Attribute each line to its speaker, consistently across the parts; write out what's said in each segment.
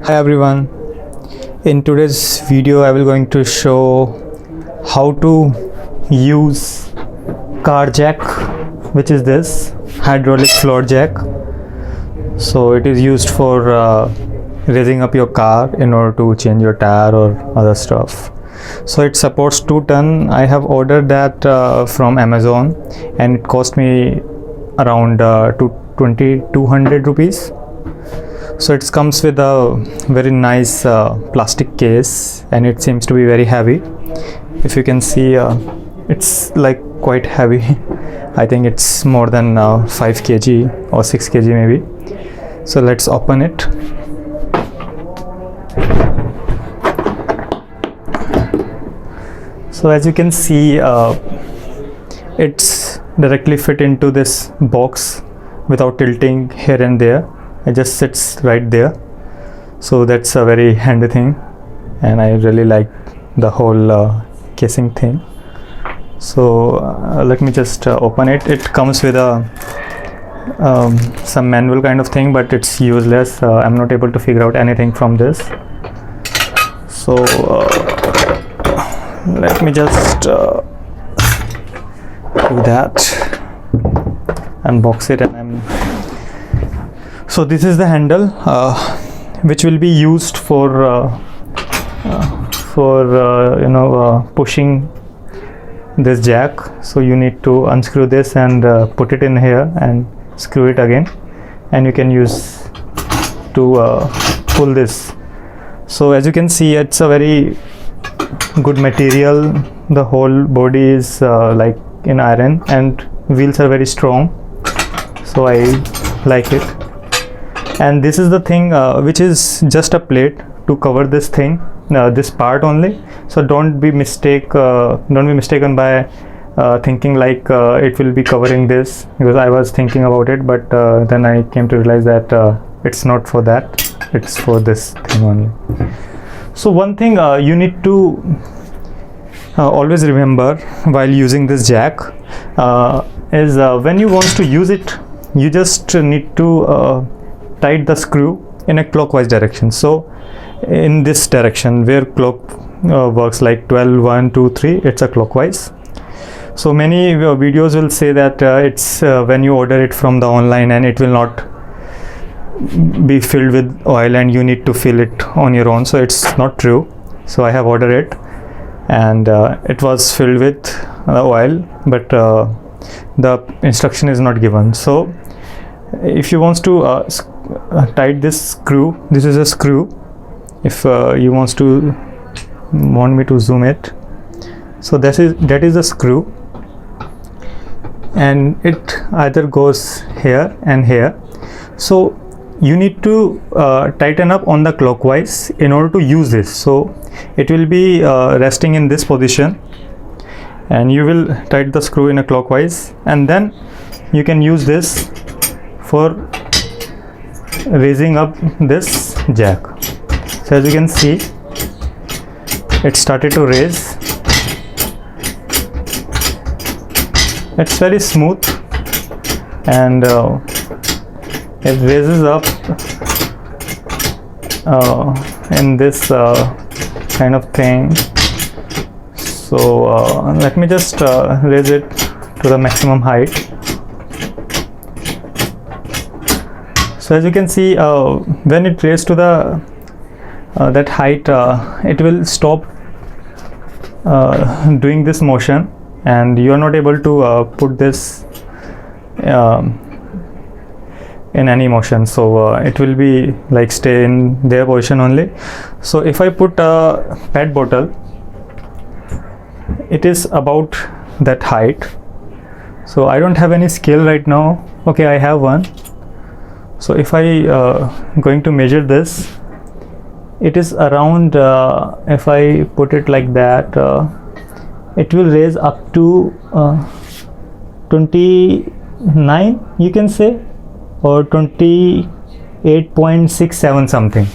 Speaker 1: Hi everyone, in today's video I will going to show how to use car jack, which is this hydraulic floor jack. So it is used for raising up your car in order to change your tire or other stuff. So it supports 2 ton. I have ordered that from Amazon and it cost me around 200 rupees. So it comes with a very nice plastic case and it seems to be very heavy. If you can see, it's like quite heavy. I think it's more than 5 kg or 6 kg maybe. So let's open it. So as you can see, it's directly fit into this box without tilting here and there. It just sits right there. So that's a very handy thing and I really like the whole casing thing. So let me just open it. It comes with a some manual kind of thing, but it's useless. I'm not able to figure out anything from this. So let me just do that, unbox it, and so this is the handle which will be used for pushing this jack. So you need to unscrew this and put it in here and screw it again, and you can use to pull this. So as you can see, it's a very good material. The whole body is like in iron and wheels are very strong, so I like it. And this is the thing which is just a plate to cover this thing, this part only. So don't be mistaken by thinking like it will be covering this, because I was thinking about it, but then I came to realize that it's not for that, it's for this thing only. So one thing you need to always remember while using this jack is when you want to use it, you just need to tight the screw in a clockwise direction. So in this direction where clock works, like 12, 1, 2, 3, it's a clockwise. So many videos will say that it's when you order it from the online and it will not be filled with oil and you need to fill it on your own. So it's not true. So I have ordered it and it was filled with oil, but the instruction is not given. So if you want to tight this screw, this is a screw. If you want me to zoom it, so that is a screw, and it either goes here and here. So you need to tighten up on the clockwise in order to use this. So it will be resting in this position and you will tighten the screw in a clockwise, and then you can use this for raising up this jack. So as you can see, it started to raise. It's very smooth and it raises up in this kind of thing. So let me just raise it to the maximum height. So as you can see, when it raises to the that height, it will stop doing this motion and you are not able to put this in any motion. So it will be like stay in their position only. So if I put a PET bottle, it is about that height. So I don't have any scale right now. Okay, I have one. So if I going to measure this, it is around if I put it like that, it will raise up to 29, you can say, or 28.67 something.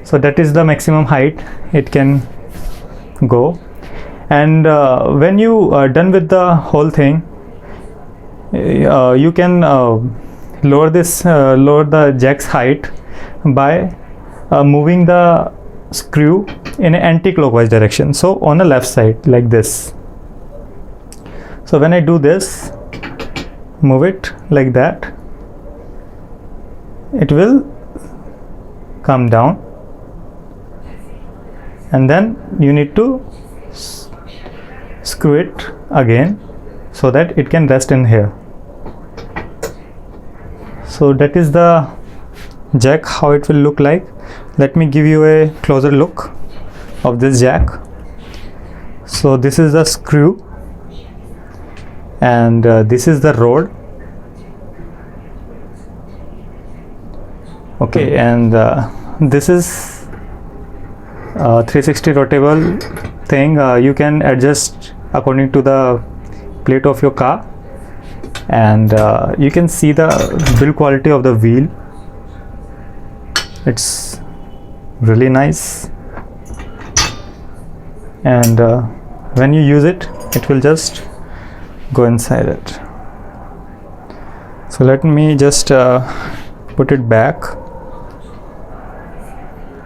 Speaker 1: So that is the maximum height it can go. And when you are done with the whole thing, you can lower the jack's height by moving the screw in an anti-clockwise direction, so on the left side like this. So when I do this, move it like that, it will come down, and then you need to screw it again so that it can rest in here. So that is the jack, how it will look like. Let me give you a closer look of this jack. So this is the screw, and this is the rod. Okay, and this is 360 rotatable thing. You can adjust according to the plate of your car, and you can see the build quality of the wheel. It's really nice, and when you use it, it will just go inside it. So let me just put it back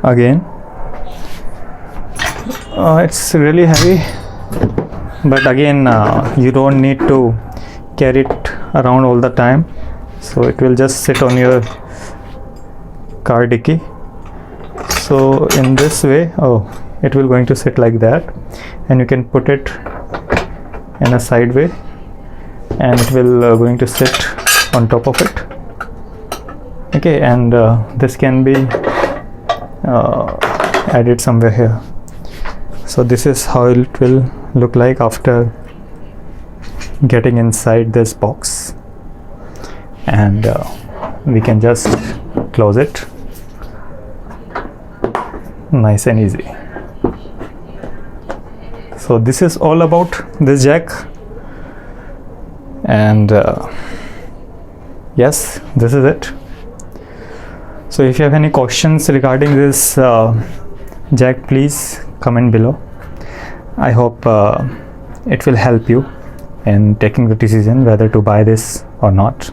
Speaker 1: again. It's really heavy, but again you don't need to carry it around all the time, so it will just sit on your car dicky. So in this way, it will going to sit like that, and you can put it in a side way, and it will going to sit on top of it. Okay, and this can be added somewhere here. So this is how it will look like after getting inside this box, and we can just close it, nice and easy. So this is all about this jack, and yes, this is it. So if you have any questions regarding this jack, please comment below. I hope it will help you in taking the decision whether to buy this or not.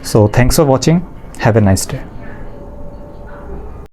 Speaker 1: So thanks for watching. Have a nice day.